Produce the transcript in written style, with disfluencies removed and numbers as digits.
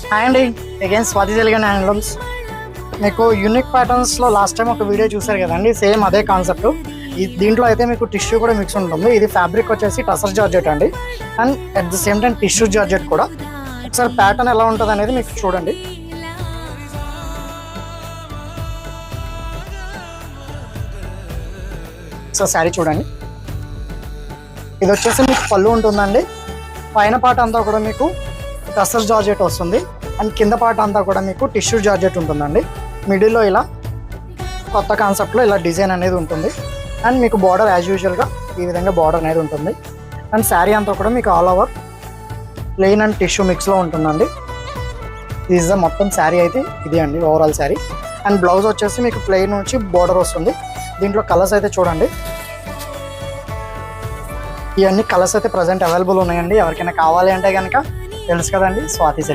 Hi అండి, again Swathi Telugu handlooms. మీకు unique ప్యాటర్న్స్లో last time ఒక వీడియో చూసారు కదండి, సేమ్ అదే కాన్సెప్ట్. దీంట్లో అయితే మీకు టిష్యూ కూడా మిక్స్ ఉంటుంది. ఇది ఫ్యాబ్రిక్ వచ్చేసి టసర్ జార్జెట్ అండి, and at the same time tissue georgette కూడా. ఒకసారి ప్యాటర్న్ ఎలా ఉంటుంది అనేది మీకు చూడండి. సో శారీ చూడండి, ఇది వచ్చేసి మీకు పళ్ళు ఉంటుందండి. పైన పార్ట్ అంతా కూడా మీకు టసర్ జార్జెట్ వస్తుంది, అండ్ కింద పార్ట్ అంతా కూడా మీకు టిష్యూ జార్జెట్ ఉంటుందండి. మిడిల్లో ఇలా కొత్త కాన్సెప్ట్లో ఇలా డిజైన్ అనేది ఉంటుంది, అండ్ మీకు బార్డర్ యాజ్ యూజువల్గా ఈ విధంగా బార్డర్ అనేది ఉంటుంది. అండ్ శారీ అంతా కూడా మీకు all over plain and tissue మిక్స్లో ఉంటుందండి. ఈజ్ ద మొత్తం శారీ అయితే ఇది అండి, ఓవరాల్ శారీ. అండ్ బ్లౌజ్ వచ్చేసి మీకు ప్లెయిన్ నుంచి బార్డర్ వస్తుంది. దీంట్లో కలర్స్ అయితే చూడండి, ఇవన్నీ కలర్స్ అయితే ప్రజెంట్ అవైలబుల్ ఉన్నాయండి. ఎవరికైనా కావాలి అంటే కనుక తెలుసు కదండి, స్వాతి.